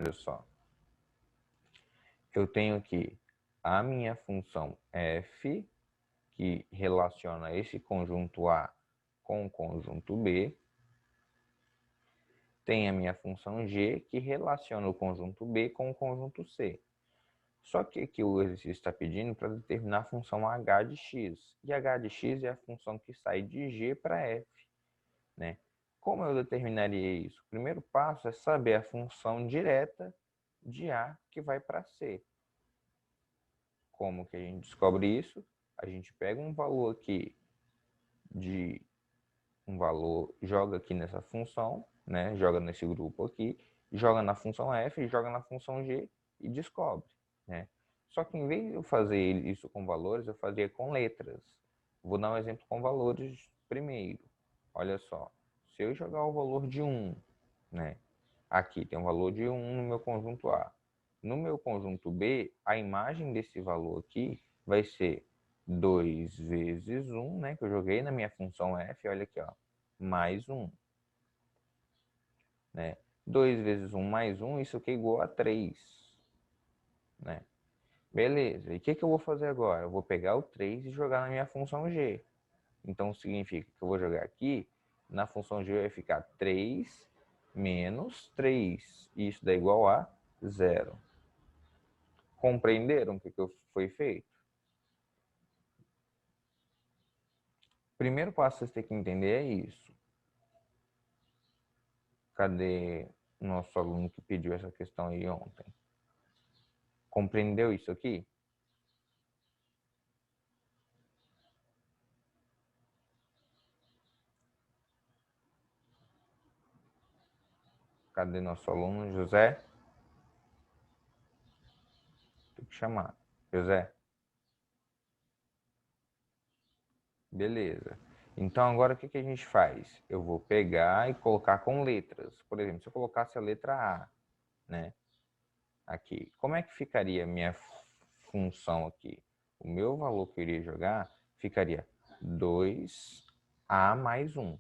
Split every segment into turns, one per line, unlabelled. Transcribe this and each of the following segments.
olha só. Eu tenho aqui a minha função f, que relaciona esse conjunto A com o conjunto B. Tem a minha função g, que relaciona o conjunto B com o conjunto C. Só que aqui o exercício está pedindo para determinar a função h de x. E h de x é a função que sai de g para f, né? Como eu determinaria isso? O primeiro passo é saber a função direta de A que vai para C. Como que a gente descobre isso? A gente pega um valor aqui joga aqui nessa função, né? Joga nesse grupo aqui, joga na função f, joga na função g e descobre, né? Só que em vez de eu fazer isso com valores, eu fazia com letras. Vou dar um exemplo com valores primeiro. Olha só, se eu jogar o valor de 1, né? Aqui tem um valor de 1 no meu conjunto A. No meu conjunto B, a imagem desse valor aqui vai ser 2 vezes 1, né? Que eu joguei na minha função f, olha aqui, ó, mais 1. Né? 2 vezes 1 mais 1, isso aqui é igual a 3. Né? Beleza, e o que eu vou fazer agora? Eu vou pegar o 3 e jogar na minha função g. Então, significa que eu vou jogar aqui, na função g vai ficar 3 menos 3. E isso dá igual a 0. Compreenderam o que foi feito? O primeiro passo que vocês têm que entender é isso. Cadê o nosso aluno que pediu essa questão aí ontem? Compreendeu isso aqui? Cadê nosso aluno, José? Tem que chamar. José? Beleza. Então, agora o que a gente faz? Eu vou pegar e colocar com letras. Por exemplo, se eu colocasse a letra A, né? Aqui. Como é que ficaria a minha função aqui? O meu valor que eu iria jogar ficaria 2A mais 1.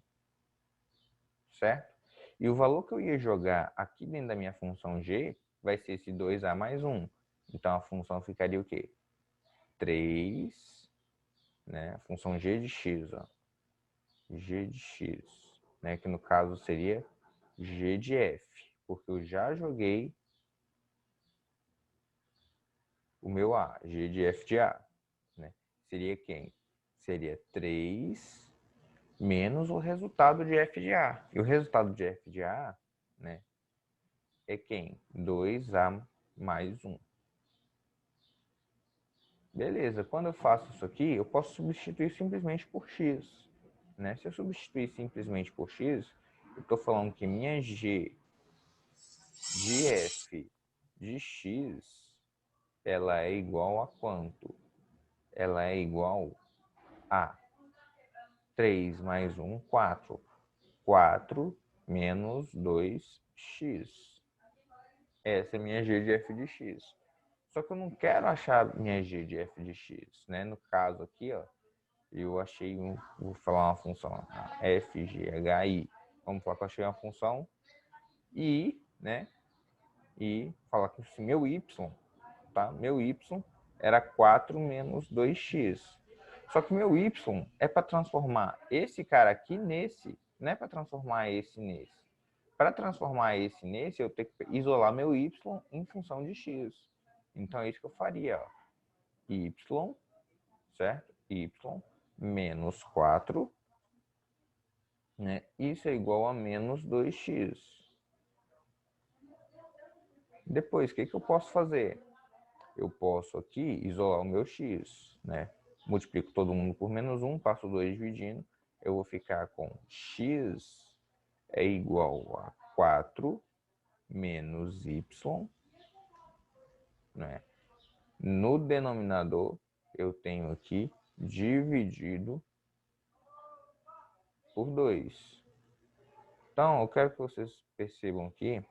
Certo? E o valor que eu ia jogar aqui dentro da minha função g vai ser esse 2A mais 1. Então, a função ficaria o quê? 3, né? A função g de x, ó. G de x, né? Que no caso seria g de f, porque eu já joguei o meu A, g de f de A, né? Seria quem? Seria 3 menos o resultado de f de A. E o resultado de f de A, né, é quem? 2A mais 1. Beleza, quando eu faço isso aqui, eu posso substituir simplesmente por x. Né? Se eu substituir simplesmente por x, eu estou falando que minha g de f de x, ela é igual a quanto? Ela é igual a 3 mais 1, 4. 4 menos 2x. Essa é minha g de f de x. Só que eu não quero achar minha g de f de x, né? No caso aqui, ó, eu achei, vou falar uma função, fghi. Vamos falar que eu achei uma função i, né? E falar que esse meu y, tá? Meu y era 4 menos 2x. Só que meu y é para transformar esse cara aqui nesse, não é para transformar esse nesse. Para transformar esse nesse, eu tenho que isolar meu y em função de x. Então é isso que eu faria, ó. Y, certo? Y menos 4, né? Isso é igual a menos 2x. Depois, o que eu posso fazer? Eu posso aqui isolar o meu x, né? Multiplico todo mundo por menos 1, passo 2 dividindo. Eu vou ficar com x é igual a 4 menos y, né? No denominador, eu tenho aqui dividido por 2. Então, eu quero que vocês percebam aqui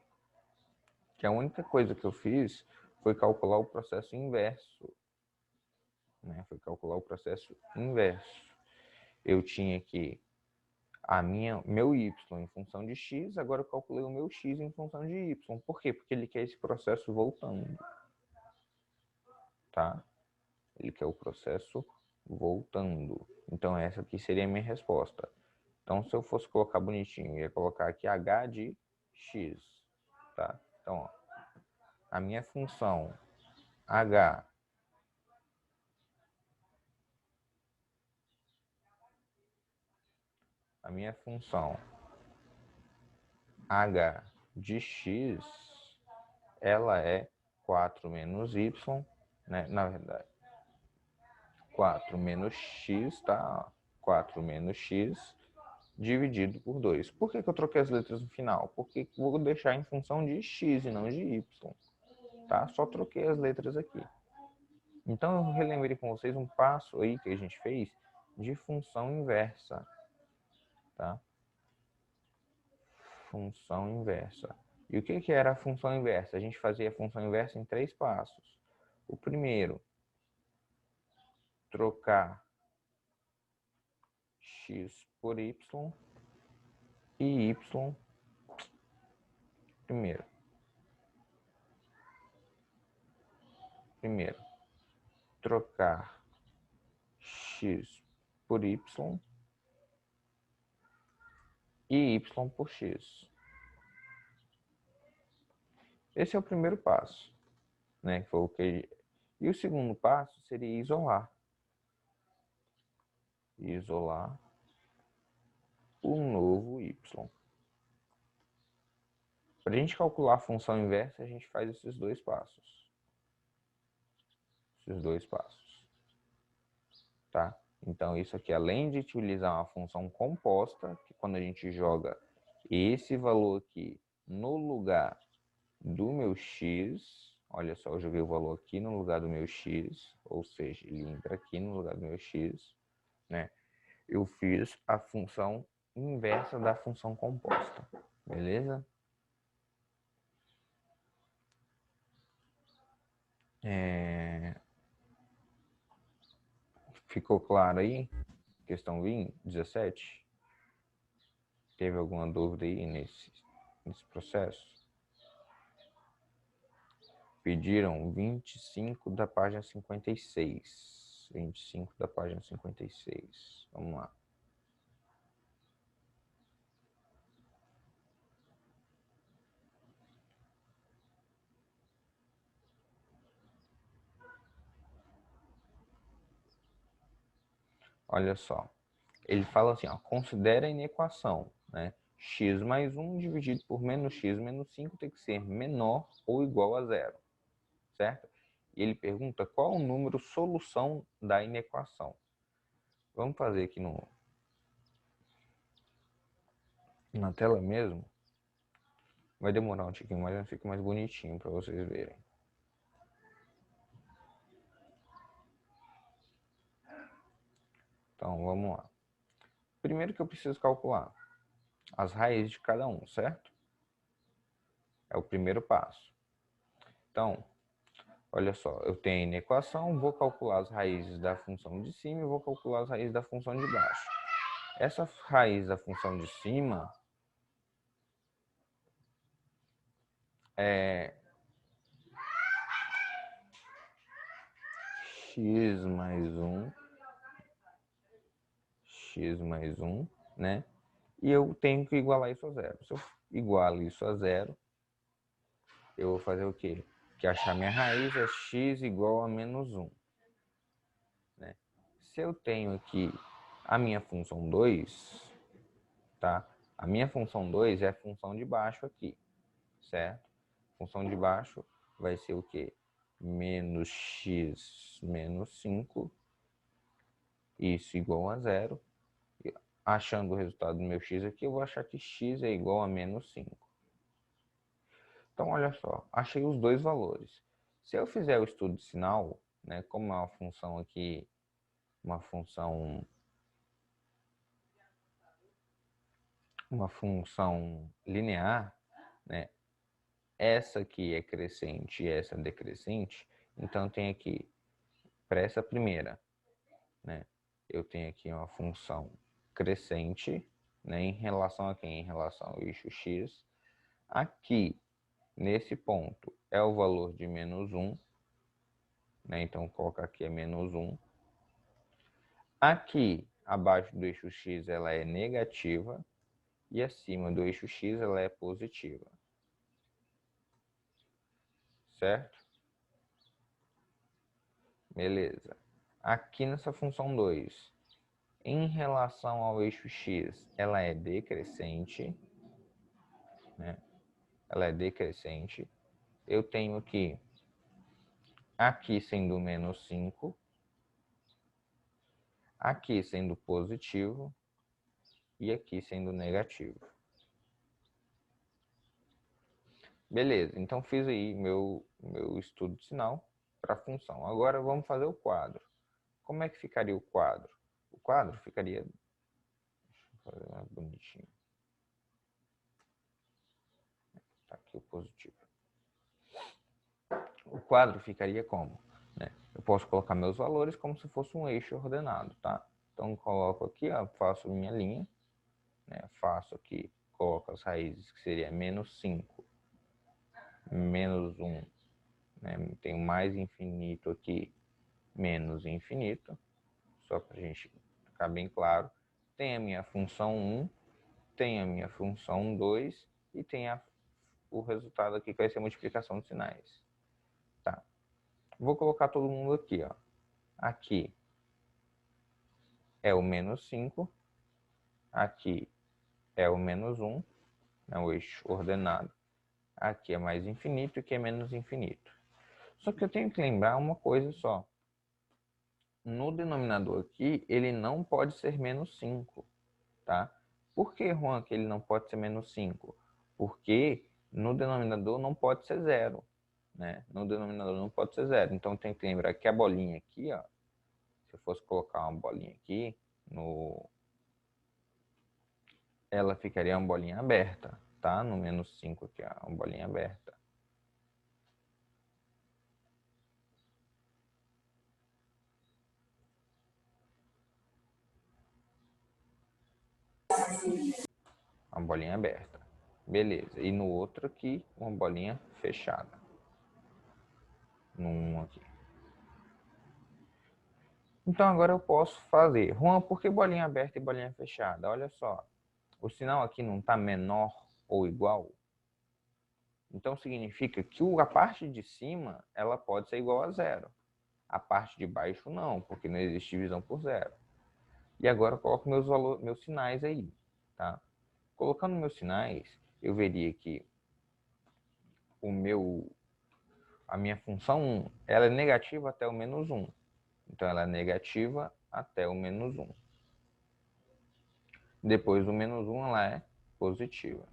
que a única coisa que eu fiz foi calcular o processo inverso. Né? Foi calcular o processo inverso. Eu tinha que meu y em função de x, agora eu calculei o meu x em função de y. Por quê? Porque ele quer esse processo voltando, tá? Ele quer o processo voltando. Então, essa aqui seria a minha resposta. Então, se eu fosse colocar bonitinho, eu ia colocar aqui h de x, tá? Então, ó, a minha função h h de x, ela é 4 menos y, né? Na verdade, 4 menos x, tá? 4 menos x dividido por 2. Por que eu troquei as letras no final? Porque vou deixar em função de x e não de y, tá? Só troquei as letras aqui. Então, eu relembrei com vocês um passo aí que a gente fez de função inversa, tá? Função inversa. E o que era a função inversa? A gente fazia a função inversa em 3 passos. O primeiro, trocar x por y e y primeiro. Trocar x por y e y por x. Esse é o primeiro passo, né? Que foi o que... E o segundo passo seria isolar. Isolar o novo y. Para a gente calcular a função inversa, a gente faz esses dois passos. Tá? Então, isso aqui, além de utilizar uma função composta, que quando a gente joga esse valor aqui no lugar do meu x, olha só, eu joguei o valor aqui no lugar do meu x, ou seja, ele entra aqui no lugar do meu x, né? Eu fiz a função inversa da função composta, beleza? Ficou claro aí? Questão 17? Teve alguma dúvida aí nesse processo? Pediram 25 da página 56. 25 da página 56. Vamos lá. Olha só. Ele fala assim, ó, considera a inequação, né? X mais 1 dividido por menos x menos 5 tem que ser menor ou igual a zero, certo? E ele pergunta qual o número solução da inequação. Vamos fazer aqui na tela mesmo. Vai demorar um tiquinho, mas fica mais bonitinho para vocês verem. Então, vamos lá. Primeiro que eu preciso calcular as raízes de cada um, certo? É o primeiro passo. Então, olha só, eu tenho a equação, vou calcular as raízes da função de cima e vou calcular as raízes da função de baixo. Essa raiz da função de cima é x mais 1, né? E eu tenho que igualar isso a zero. Se eu igualo isso a zero, eu vou fazer o quê? Que achar minha raiz é x igual a menos 1. Né? Se eu tenho aqui a minha função 2, tá? A minha função 2 é a função de baixo aqui, certo? Função de baixo vai ser o quê? Menos x menos 5, isso igual a zero. Achando o resultado do meu x aqui, eu vou achar que x é igual a menos 5. Então, olha só, achei os dois valores. Se eu fizer o estudo de sinal, né, como é uma função aqui, uma função linear, né, essa aqui é crescente e essa é decrescente, então tem aqui, para essa primeira, né, eu tenho aqui uma função crescente, né? Em relação a quem? Em relação ao eixo x. Aqui, nesse ponto, é o valor de menos 1, né? Então, vou colocar aqui é menos 1. Aqui, abaixo do eixo x, ela é negativa. E acima do eixo x, ela é positiva. Certo? Beleza. Aqui nessa função 2, em relação ao eixo x, ela é decrescente, né? Ela é decrescente. Eu tenho aqui sendo menos 5, aqui sendo positivo e aqui sendo negativo. Beleza, então fiz aí meu estudo de sinal para a função. Agora vamos fazer o quadro. Como é que ficaria o quadro? O quadro ficaria... Deixa eu fazer mais bonitinho. Tá aqui o positivo. O quadro ficaria como? Né? Eu posso colocar meus valores como se fosse um eixo ordenado, tá? Então, coloco aqui, ó, faço minha linha, né? Faço aqui, coloco as raízes, que seria menos 5, menos 1, né? Tenho mais infinito aqui, menos infinito, só para a gente ficar bem claro. Tem a minha função 1, tem a minha função 2 e tem o resultado aqui que vai ser a multiplicação de sinais. Tá. Vou colocar todo mundo aqui, ó. Aqui é o menos 5, aqui é o menos 1, né, o eixo ordenado. Aqui é mais infinito e aqui é menos infinito. Só que eu tenho que lembrar uma coisa só. No denominador aqui, ele não pode ser menos 5, tá? Por que, Juan, que ele não pode ser menos 5? Porque no denominador não pode ser 0, né? No denominador não pode ser 0. Então, eu tenho que lembrar que a bolinha aqui, ó, se eu fosse colocar uma bolinha aqui, ela ficaria uma bolinha aberta, tá? No menos 5 aqui, ó, uma bolinha aberta. Uma bolinha aberta. Beleza. E no outro aqui, uma bolinha fechada. No aqui. Então agora eu posso fazer. Juan, por que bolinha aberta e bolinha fechada? Olha só. O sinal aqui não está menor ou igual. Então significa que a parte de cima ela pode ser igual a 0. A parte de baixo não, porque não existe divisão por 0. E agora eu coloco meus sinais aí. Tá? Colocando meus sinais, eu veria que a minha função 1 ela é negativa até o menos 1. Então, ela é negativa até o menos 1. Depois do menos 1, ela é positiva.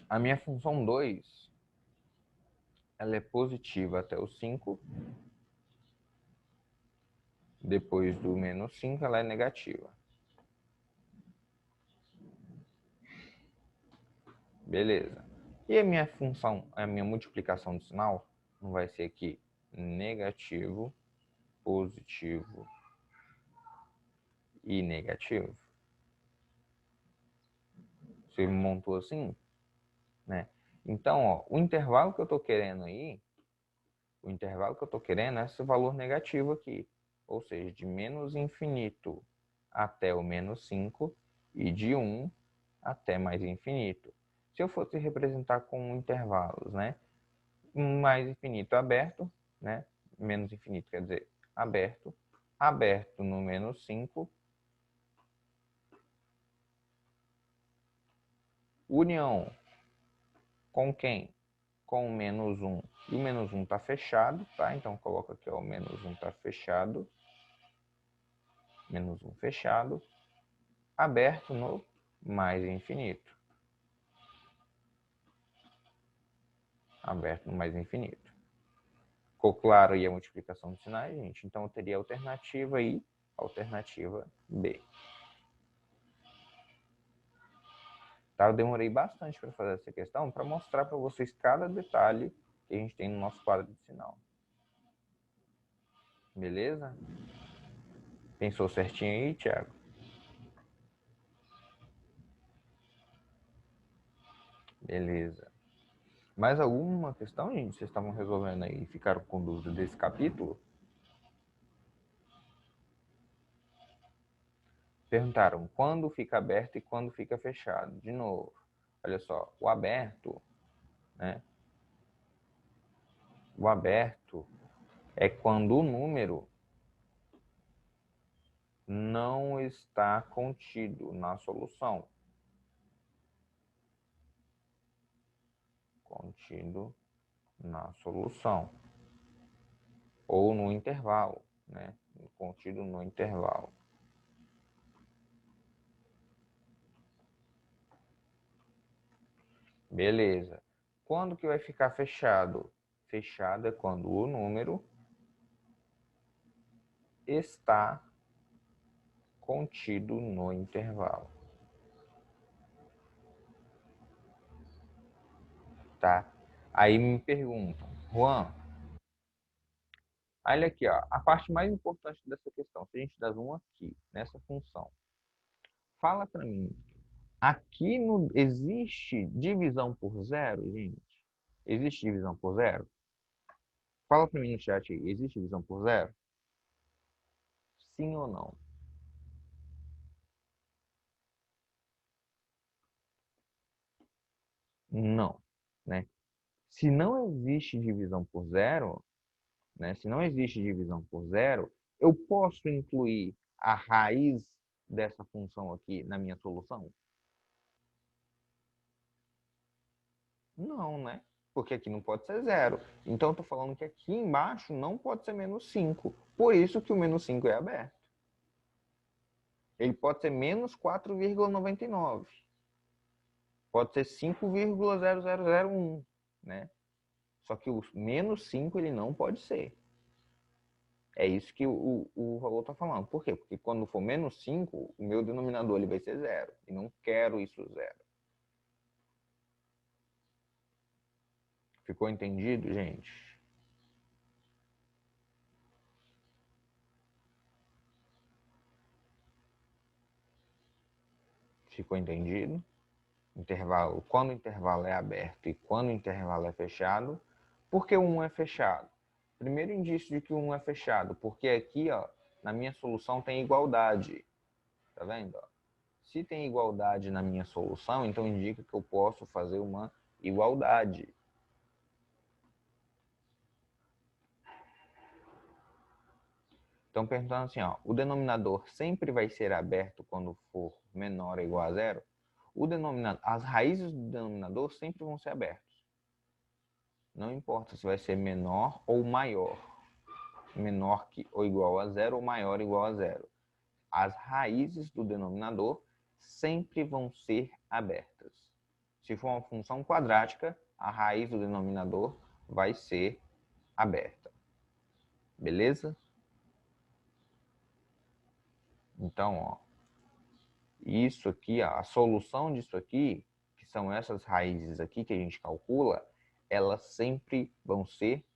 A minha função 2 ela é positiva até o 5. Depois do menos 5, ela é negativa. Beleza. E a minha função, a minha multiplicação de sinal, não vai ser aqui negativo, positivo e negativo? Você montou assim, né? Então, ó, o intervalo que eu estou querendo aí, o intervalo que eu estou querendo é esse valor negativo aqui. Ou seja, de menos infinito até o menos 5 e de 1 até mais infinito. Se eu fosse representar com intervalos, né? Mais infinito aberto, né? Menos infinito quer dizer aberto. Aberto no menos 5. União com quem? Com o menos 1. E o menos 1 está fechado, tá? Então, coloca aqui, ó, o menos 1 está fechado. Menos 1 fechado. Aberto no mais infinito. Aberto no mais infinito. Ficou claro aí a multiplicação de sinais, gente? Então, eu teria a alternativa aí, alternativa B. Tá? Eu demorei bastante para fazer essa questão, para mostrar para vocês cada detalhe que a gente tem no nosso quadro de sinal. Beleza? Pensou certinho aí, Thiago? Beleza. Mais alguma questão, gente? Vocês estavam resolvendo aí e ficaram com dúvida desse capítulo? Perguntaram quando fica aberto e quando fica fechado. De novo, olha só, o aberto, né? O aberto é quando o número não está contido na solução. Contido na solução. Ou no intervalo, né? Contido no intervalo. Beleza. Quando que vai ficar fechado? Fechado é quando o número está contido no intervalo. Tá? Aí me perguntam, Juan, olha aqui, ó, a parte mais importante dessa questão, se a gente dá zoom aqui, nessa função, fala para mim, aqui no, existe divisão por zero, gente? Existe divisão por zero? Fala para mim no chat aí, existe divisão por zero? Sim ou não? Não, né? Se não existe divisão por zero, né? Se não existe divisão por zero, eu posso incluir a raiz dessa função aqui na minha solução? Não, né? Porque aqui não pode ser zero. Então, eu estou falando que aqui embaixo não pode ser menos 5. Por isso que o menos 5 é aberto. Ele pode ser menos 4,99. Pode ser 5,0001, né? Só que o menos 5 ele não pode ser. É isso que o valor está falando. Por quê? Porque quando for menos 5, o meu denominador ele vai ser zero. E não quero isso zero. Ficou entendido, gente? Ficou entendido? Intervalo, quando o intervalo é aberto e quando o intervalo é fechado. Por que o 1 é fechado? Primeiro indício de que o 1 é fechado, porque aqui, ó, na minha solução tem igualdade. Tá vendo? Ó? Se tem igualdade na minha solução, então indica que eu posso fazer uma igualdade. Então, perguntando assim, ó, o denominador sempre vai ser aberto quando for menor ou igual a zero? O denominador, as raízes do denominador sempre vão ser abertas. Não importa se vai ser menor ou maior. Menor que ou igual a zero ou maior ou igual a zero. As raízes do denominador sempre vão ser abertas. Se for uma função quadrática, a raiz do denominador vai ser aberta. Beleza? Então, ó, isso aqui, ó, a solução disso aqui, que são essas raízes aqui que a gente calcula, elas sempre vão ser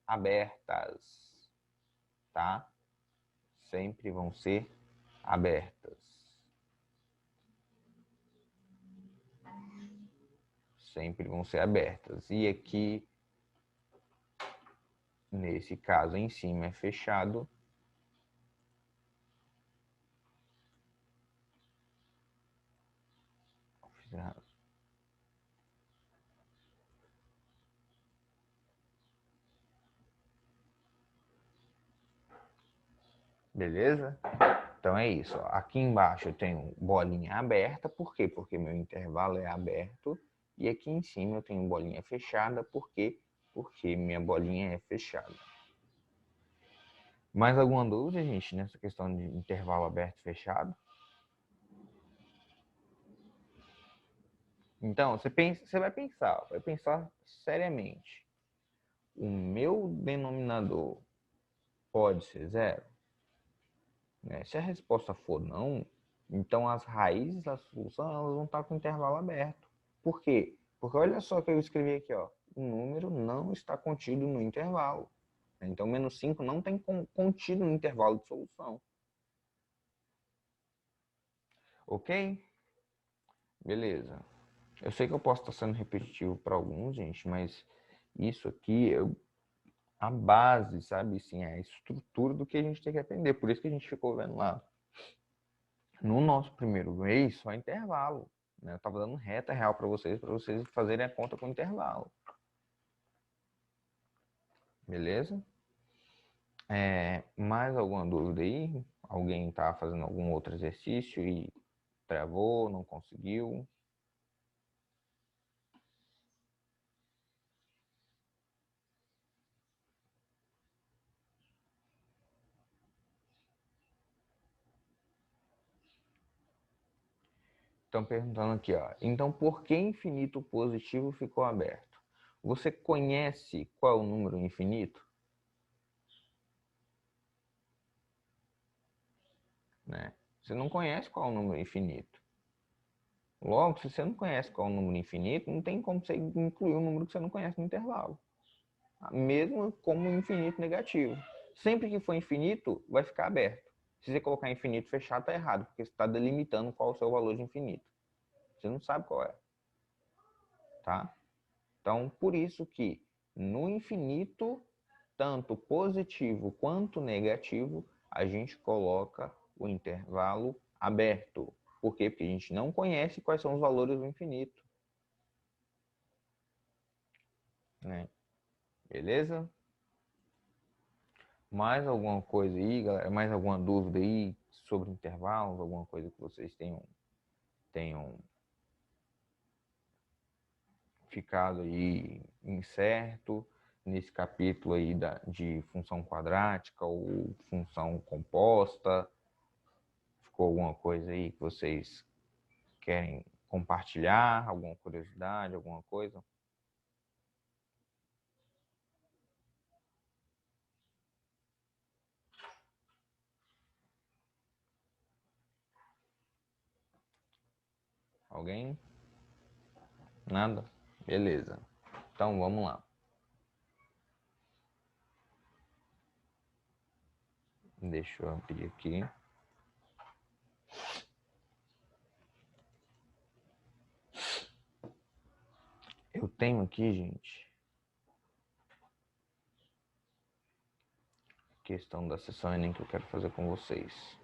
abertas, tá? Sempre vão ser abertas. Sempre vão ser abertas. E aqui, nesse caso em cima é fechado. Beleza? Então é isso. Ó. Aqui embaixo eu tenho bolinha aberta. Por quê? Porque meu intervalo é aberto. E aqui em cima eu tenho bolinha fechada. Por quê? Porque minha bolinha é fechada. Mais alguma dúvida, gente, nessa questão de intervalo aberto e fechado? Então, você vai pensar seriamente. O meu denominador pode ser zero? Né? Se a resposta for não, então as raízes da solução elas vão estar com o intervalo aberto. Por quê? Porque olha só que eu escrevi aqui, ó, o número não está contido no intervalo. Então, menos 5 não tem contido no intervalo de solução. Ok? Beleza. Eu sei que eu posso estar sendo repetitivo para alguns, gente, mas isso aqui é a base, sabe? Sim, é a estrutura do que a gente tem que aprender. Por isso que a gente ficou vendo lá. No nosso primeiro mês, só intervalo. Né? Eu estava dando reta real para vocês fazerem a conta com intervalo. Beleza? Mais alguma dúvida aí? Alguém está fazendo algum outro exercício e travou, não conseguiu? Estão perguntando aqui, ó. Então, por que infinito positivo ficou aberto? Você conhece qual é o número infinito? Né? Você não conhece qual é o número infinito. Logo, se você não conhece qual é o número infinito, não tem como você incluir um número que você não conhece no intervalo. Mesmo como infinito negativo. Sempre que for infinito, vai ficar aberto. Se você colocar infinito fechado, está errado, porque você está delimitando qual é o seu valor de infinito. Você não sabe qual é. Tá? Então, por isso que no infinito, tanto positivo quanto negativo, a gente coloca o intervalo aberto. Por quê? Porque a gente não conhece quais são os valores do infinito. Né? Beleza? Mais alguma coisa aí, galera? Mais alguma dúvida aí sobre intervalos? Alguma coisa que vocês tenham ficado aí incerto nesse capítulo aí de função quadrática ou função composta? Ficou alguma coisa aí que vocês querem compartilhar? Alguma curiosidade, alguma coisa? Alguém? Nada? Beleza. Então vamos lá. Deixa eu abrir aqui. Eu tenho aqui, gente, questão da sessão Enem que eu quero fazer com vocês.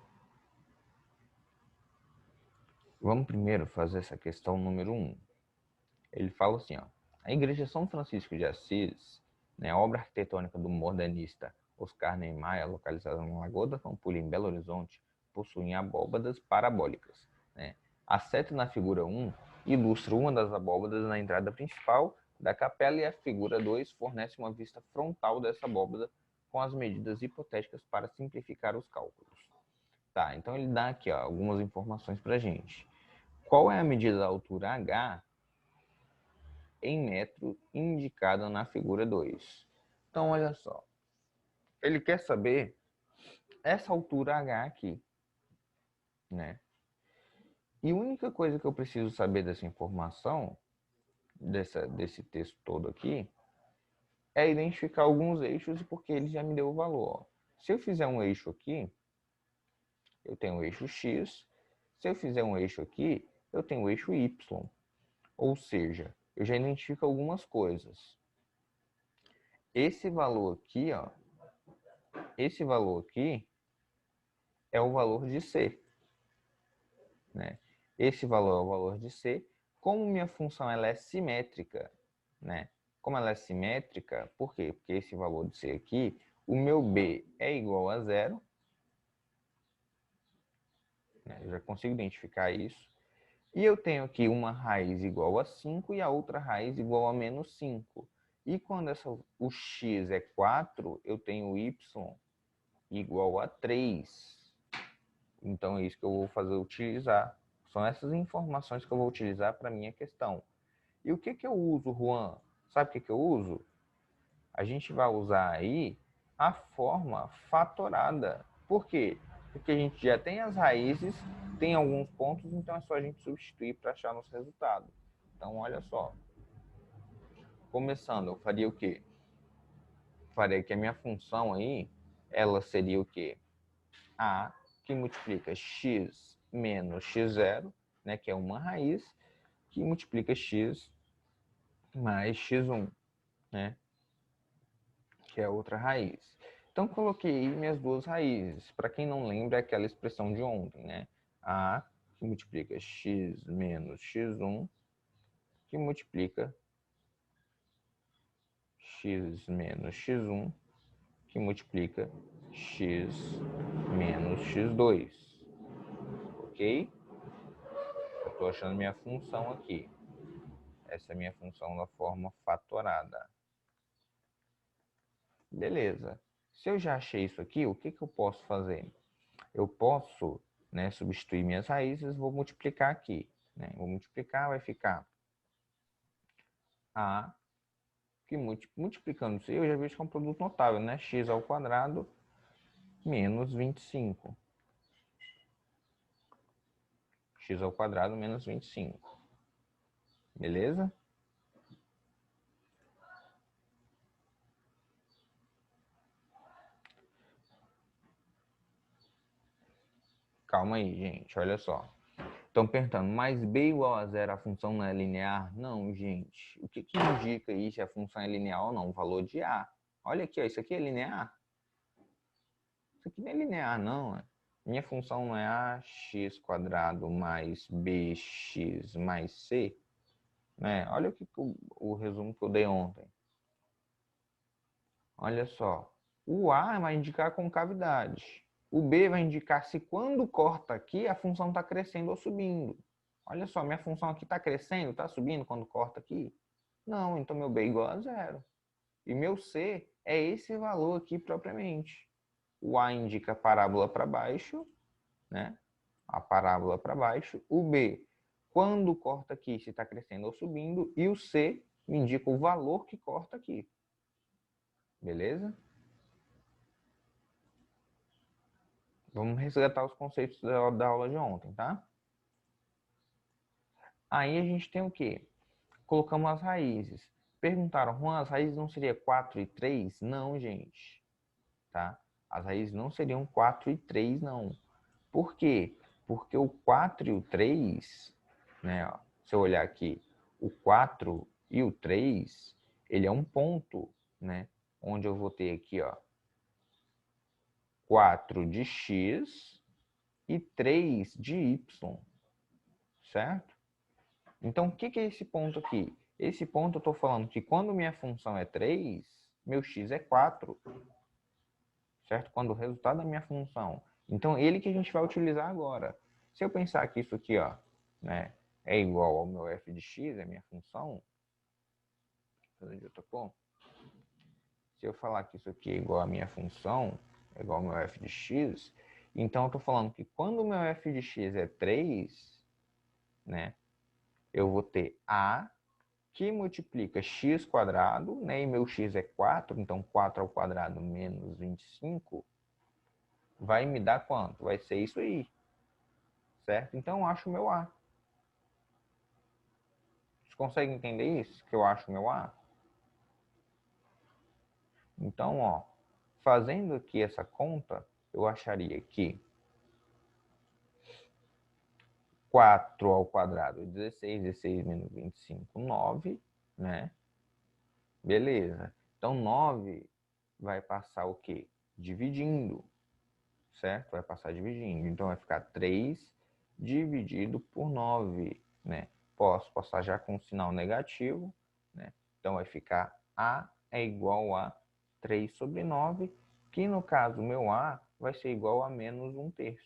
Vamos primeiro fazer essa questão número 1. Ele fala assim, ó. A Igreja São Francisco de Assis, né, obra arquitetônica do modernista Oscar Niemeyer, localizada na Lagoa da Pampulha, em Belo Horizonte, possui abóbadas parabólicas. Né? A seta na figura 1 ilustra uma das abóbadas na entrada principal da capela e a figura 2 fornece uma vista frontal dessa abóbada com as medidas hipotéticas para simplificar os cálculos. Tá, então ele dá aqui ó, algumas informações para a gente. Qual é a medida da altura H em metro indicada na figura 2? Então, olha só. Ele quer saber essa altura H aqui, né? E a única coisa que eu preciso saber dessa informação, desse texto todo aqui, é identificar alguns eixos, porque ele já me deu o valor. Ó. Se eu fizer um eixo aqui, eu tenho o eixo X. Se eu fizer um eixo aqui, eu tenho o eixo Y. Ou seja, eu já identifico algumas coisas. Esse valor aqui, ó, esse valor aqui é o valor de C. Né? Esse valor é o valor de C. Como minha função ela é simétrica, né? Como ela é simétrica, por quê? Porque esse valor de C aqui, o meu B é igual a zero. Né? Eu já consigo identificar isso. E eu tenho aqui uma raiz igual a 5 e a outra raiz igual a menos 5. E quando o x é 4, eu tenho y igual a 3. Então é isso que eu vou fazer utilizar. São essas informações que eu vou utilizar para a minha questão. E o que eu uso, Juan? Sabe o que eu uso? A gente vai usar aí a forma fatorada. Por quê? Porque a gente já tem as raízes, tem alguns pontos, então é só a gente substituir para achar nosso resultado. Então, olha só. Começando, eu faria o quê? Faria que a minha função aí, ela seria o quê? A que multiplica x menos x0, né, que é uma raiz, que multiplica x mais x1, né, que é outra raiz. Então, coloquei minhas duas raízes. Para quem não lembra, é aquela expressão de ontem, né? A que multiplica x menos x1, que multiplica x menos x1, que multiplica x menos x2. Ok? Eu estou achando minha função aqui. Essa é a minha função da forma fatorada. Beleza. Se eu já achei isso aqui, o que eu posso fazer? Eu posso, né, substituir minhas raízes, vou multiplicar aqui. Né? Vou multiplicar, vai ficar A, que multiplicando isso, eu já vejo que é um produto notável, né? X ao quadrado menos 25. X ao quadrado menos 25. Beleza? Calma aí, gente, olha só. Estão perguntando, mais b igual a zero, a função não é linear? Não, gente. O que indica aí se a função é linear ou não? O valor de a. Olha aqui, ó, isso aqui é linear? Isso aqui não é linear, não. É. Minha função não é ax quadrado mais bx mais c. Né? Olha o resumo que eu dei ontem. Olha só. O a vai indicar concavidade. O b vai indicar se quando corta aqui, a função está crescendo ou subindo. Olha só, minha função aqui está crescendo, está subindo quando corta aqui? Não, então meu b é igual a zero. E meu c é esse valor aqui propriamente. O a indica a parábola para baixo, né? A parábola para baixo. O b, quando corta aqui, se está crescendo ou subindo. E o c me indica o valor que corta aqui. Beleza? Vamos resgatar os conceitos da aula de ontem, tá? Aí a gente tem o quê? Colocamos as raízes. Perguntaram, Juan, as raízes não seriam 4 e 3? Não, gente. Tá? As raízes não seriam 4 e 3, não. Por quê? Porque o 4 e o 3, né, ó, se eu olhar aqui, o 4 e o 3, ele é um ponto, né? Onde eu vou ter aqui, ó, 4 de x e 3 de y, certo? Então, o que é esse ponto aqui? Esse ponto eu estou falando que quando minha função é 3, meu x é 4, certo? Quando o resultado da minha função. Então, ele que a gente vai utilizar agora. Se eu pensar que isso aqui, ó, né, é igual ao meu f de x, é minha função, onde eu tô? Se eu falar que isso aqui é igual à minha função, é igual ao meu f de x, então eu estou falando que quando o meu f de x é 3, né, eu vou ter a que multiplica x quadrado, né, e meu x é 4, então 4 ao quadrado menos 25, vai me dar quanto? Vai ser isso aí, certo? Então eu acho o meu a. Vocês conseguem entender isso? Que eu acho o meu a? Então, ó, fazendo aqui essa conta, eu acharia que 4 ao quadrado, 16, 16 menos 25, 9, né? Beleza. Então, 9 vai passar o quê? Dividindo, certo? Vai passar dividindo. Então, vai ficar 3 dividido por 9, né? Posso passar já com um sinal negativo, né? Então, vai ficar A é igual a 3 sobre 9, que no caso, meu A vai ser igual a menos 1/3.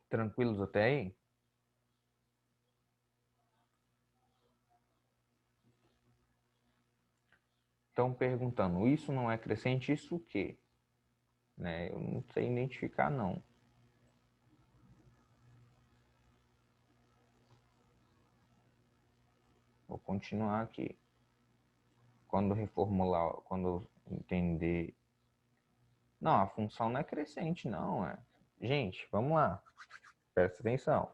Tranquilos até aí? Estão perguntando, isso não é crescente, isso o quê? Né? Eu não sei identificar, não. Vou continuar aqui. Quando reformular, quando entender... Não, a função não é crescente, não. É. Gente, vamos lá. Presta atenção.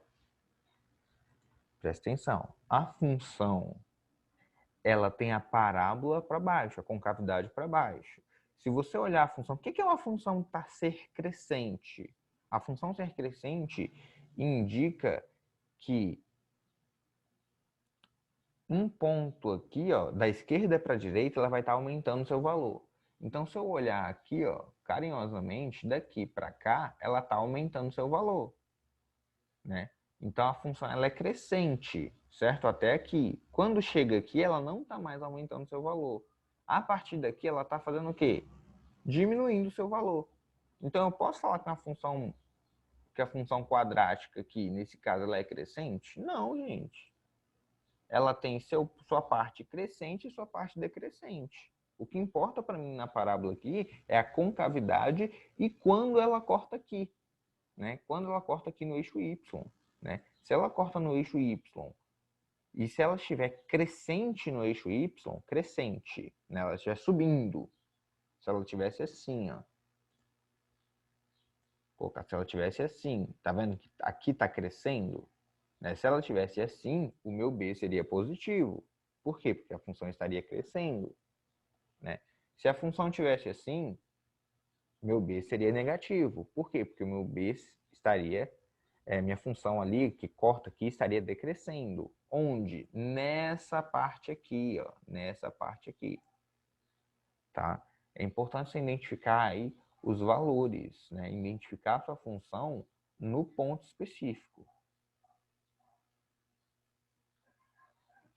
Presta atenção. A função, ela tem a parábola para baixo, a concavidade para baixo. Se você olhar a função, o que é uma função ser crescente? A função ser crescente indica que um ponto aqui, ó, da esquerda para a direita, ela vai estar aumentando seu valor. Então, se eu olhar aqui, ó, carinhosamente, daqui para cá, ela está aumentando seu valor, né? Então, a função ela é crescente, certo? Até aqui. Quando chega aqui, ela não está mais aumentando seu valor. A partir daqui, ela está fazendo o quê? Diminuindo seu valor. Então, eu posso falar que a função quadrática aqui, nesse caso, ela é crescente? Não, gente. Ela tem sua parte crescente e sua parte decrescente. O que importa para mim na parábola aqui é a concavidade e quando ela corta aqui, né? Quando ela corta aqui no eixo Y, né? Se ela corta no eixo Y e se ela estiver crescente no eixo Y, crescente, né? Ela estiver subindo, se ela tivesse assim, ó, se ela tivesse assim, tá vendo que aqui está crescendo? Né? Se ela tivesse assim, o meu B seria positivo. Por quê? Porque a função estaria crescendo. Né? Se a função tivesse assim, meu B seria negativo. Por quê? Porque o meu B estaria, minha função ali, que corta aqui, estaria decrescendo. Onde? Nessa parte aqui, ó. Nessa parte aqui. Tá? É importante você identificar aí os valores, né? Identificar a sua função no ponto específico.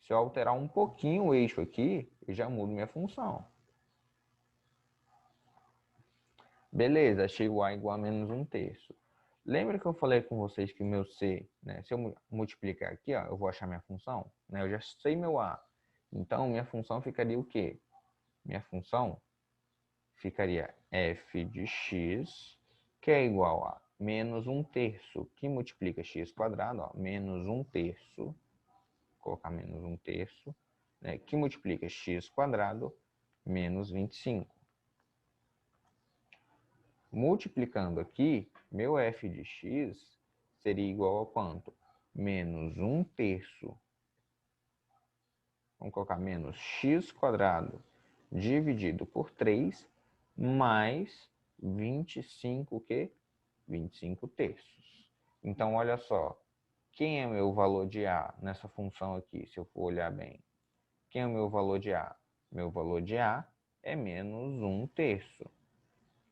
Se eu alterar um pouquinho o eixo aqui, eu já mudo minha função. Beleza, achei o A igual a menos 1/3. Lembra que eu falei com vocês que o meu C, né, se eu multiplicar aqui, ó, eu vou achar minha função? Né, eu já sei meu A. Então, minha função ficaria o quê? Minha função ficaria f de x, que é igual a menos 1/3, que multiplica x quadrado, ó, menos 1/3, vou colocar menos 1/3, né, que multiplica x quadrado menos 25. Multiplicando aqui, meu f de x seria igual a quanto? Menos 1/3. Vamos colocar menos x quadrado dividido por 3 mais 25, o quê? 25/3. Então, olha só. Quem é o meu valor de A nessa função aqui, se eu for olhar bem? Quem é o meu valor de A? Meu valor de A é menos 1/3.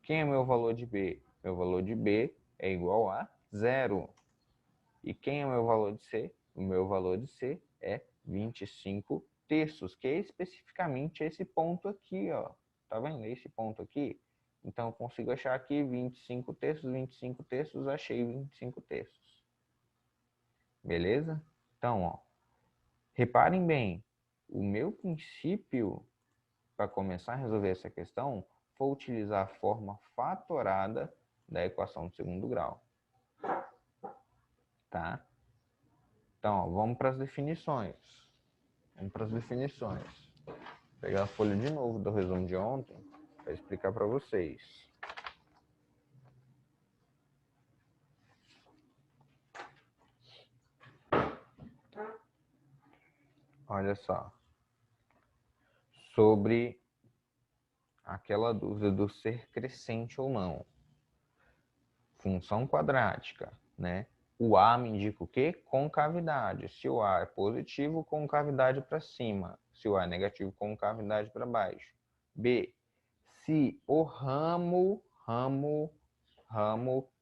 Quem é meu valor de B? Meu valor de B é igual a 0. E quem é meu valor de C? O meu valor de C é 25/3, que é especificamente esse ponto aqui, ó. Tá vendo? Esse ponto aqui. Então, eu consigo achar aqui 25/3, 25/3, achei 25/3. Beleza? Então, ó, reparem bem, o meu princípio para começar a resolver essa questão foi utilizar a forma fatorada da equação de segundo grau. Tá? Então, ó, vamos para as definições. Vou pegar a folha de novo do resumo de ontem para explicar para vocês. Olha só. Sobre aquela dúvida do ser crescente ou não. Função quadrática, né? O A me indica o quê? Concavidade. Se o A é positivo, concavidade para cima. Se o A é negativo, concavidade para baixo. B. Se o ramo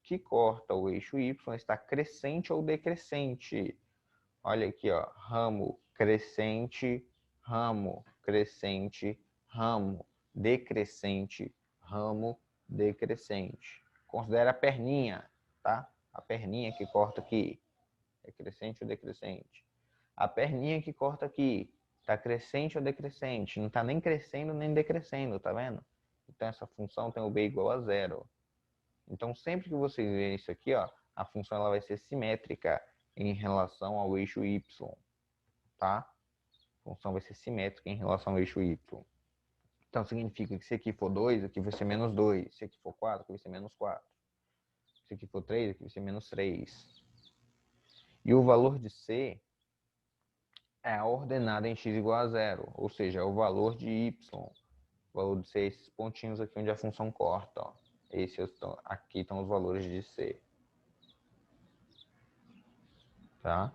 que corta o eixo Y está crescente ou decrescente. Olha aqui, ó. Ramo crescente, ramo crescente, ramo decrescente, ramo decrescente. Considera a perninha, tá? A perninha que corta aqui. É crescente ou decrescente? A perninha que corta aqui. Tá crescente ou decrescente? Não tá nem crescendo nem decrescendo, tá vendo? Então essa função tem o b igual a 0. Então sempre que vocês verem isso aqui, ó, a função ela vai ser simétrica em relação ao eixo y, tá? A função vai ser simétrica em relação ao eixo y. Então significa que se aqui for 2, aqui vai ser menos 2. Se aqui for 4, aqui vai ser menos 4. Se aqui for 3, aqui vai ser menos 3. E o valor de C é a ordenada em x igual a 0, ou seja, é o valor de y. valor de C é esses pontinhos aqui onde a função corta, ó. Aqui estão os valores de C. Tá?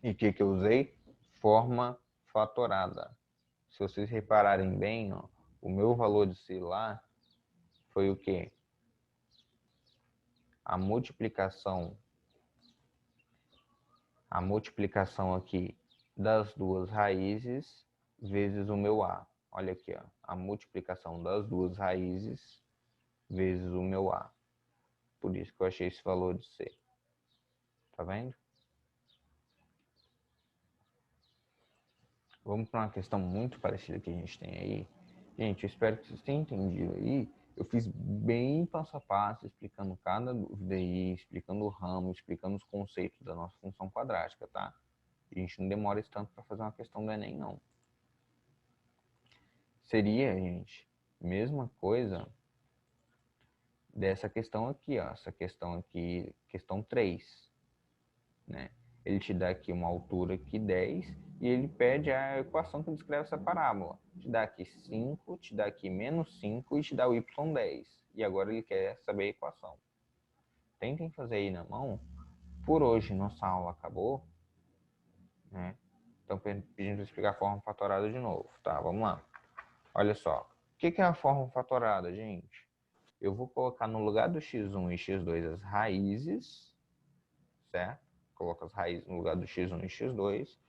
E o que eu usei? Forma fatorada. Se vocês repararem bem, ó, o meu valor de C lá foi o quê? A multiplicação aqui das duas raízes vezes o meu A. Olha aqui, ó, a multiplicação das duas raízes vezes o meu A. Por isso que eu achei esse valor de C. Tá vendo? Vamos para uma questão muito parecida que a gente tem aí. Gente, eu espero que vocês tenham entendido aí. Eu fiz bem passo a passo, explicando cada dúvida aí, explicando o ramo, explicando os conceitos da nossa função quadrática, tá? A gente não demora esse tanto para fazer uma questão do Enem, não. Seria, gente, mesma coisa dessa questão aqui, ó. Essa questão aqui, questão 3, né? Ele te dá aqui uma altura aqui 10 e ele pede a equação que descreve essa parábola. Te dá aqui 5, te dá aqui menos 5 e te dá o y 10. E agora ele quer saber a equação. Tentem fazer aí na mão. Por hoje, nossa aula acabou, né? Então, pedindo para explicar a forma fatorada de novo, tá? Vamos lá. Olha só. O que é a forma fatorada, gente? Eu vou colocar no lugar do x1 e x2 as raízes, certo? Coloco as raízes no lugar do x1 e x2.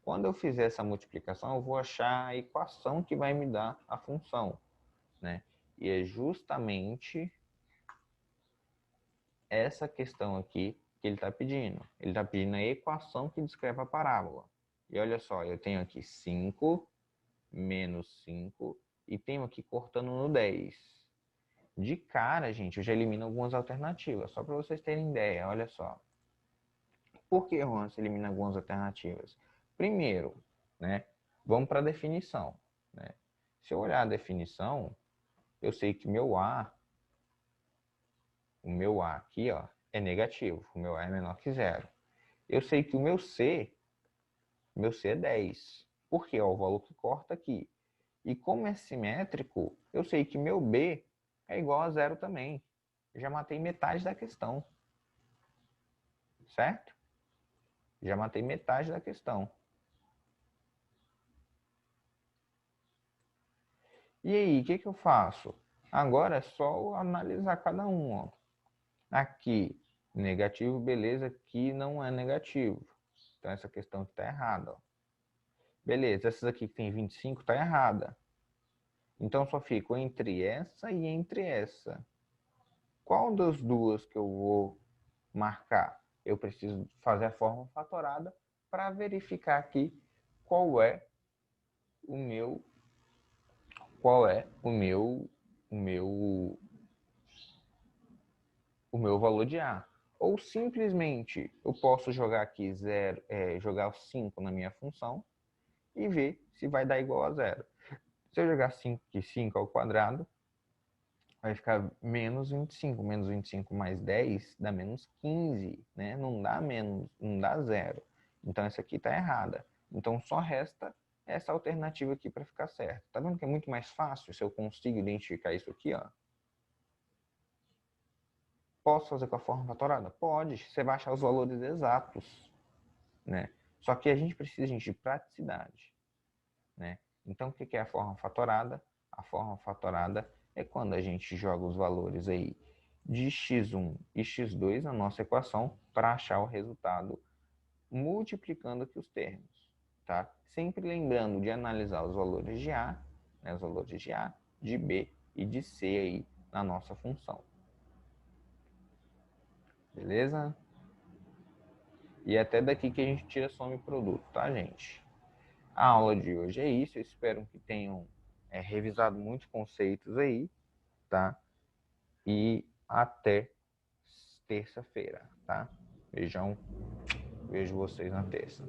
Quando eu fizer essa multiplicação, eu vou achar a equação que vai me dar a função, né? E é justamente essa questão aqui que ele está pedindo. Ele está pedindo a equação que descreve a parábola. E olha só, eu tenho aqui 5 menos 5 e tenho aqui cortando no 10. De cara, gente, eu já elimino algumas alternativas, só para vocês terem ideia, olha só. Por que, Juan, se elimina algumas alternativas? Primeiro, né, vamos para a definição. Né? Se eu olhar a definição, eu sei que o meu A aqui, ó, é negativo. O meu A é menor que zero. Eu sei que o meu C é 10. Porque é o valor que corta aqui. E como é simétrico, eu sei que meu B é igual a zero também. Eu já matei metade da questão. Certo? Já matei metade da questão. E aí, o que eu faço? Agora é só analisar cada um. Ó. Aqui, negativo, beleza, aqui não é negativo. Então, essa questão aqui está errada. Ó. Beleza, essas aqui que tem 25 está errada. Então, só fico entre essa e entre essa. Qual das duas que eu vou marcar? Eu preciso fazer a forma fatorada para verificar aqui qual é o meu o meu o meu valor de A. Ou simplesmente eu posso jogar aqui jogar 5 na minha função e ver se vai dar igual a zero. Se eu jogar 5 aqui, 5 ao quadrado, vai ficar menos 25. Menos 25 mais 10 dá menos 15, né? Não dá menos, não dá zero. Então essa aqui está errada. Então só resta essa alternativa aqui para ficar certo. Tá vendo que é muito mais fácil se eu consigo identificar isso aqui, ó? Posso fazer com a forma fatorada? Pode. Você vai achar os valores exatos, né? Só que a gente precisa, gente, de praticidade, né? Então, o que é a forma fatorada? A forma fatorada é quando a gente joga os valores aí de x1 e x2 na nossa equação para achar o resultado multiplicando aqui os termos, tá? Sempre lembrando de analisar os valores de A, né? Os valores de A, de B e de C aí na nossa função. Beleza? E é até daqui que a gente tira soma e produto, tá, gente? A aula de hoje é isso. Eu espero que tenham revisado muitos conceitos aí, tá? E até terça-feira, tá? Beijão. Vejo vocês na terça.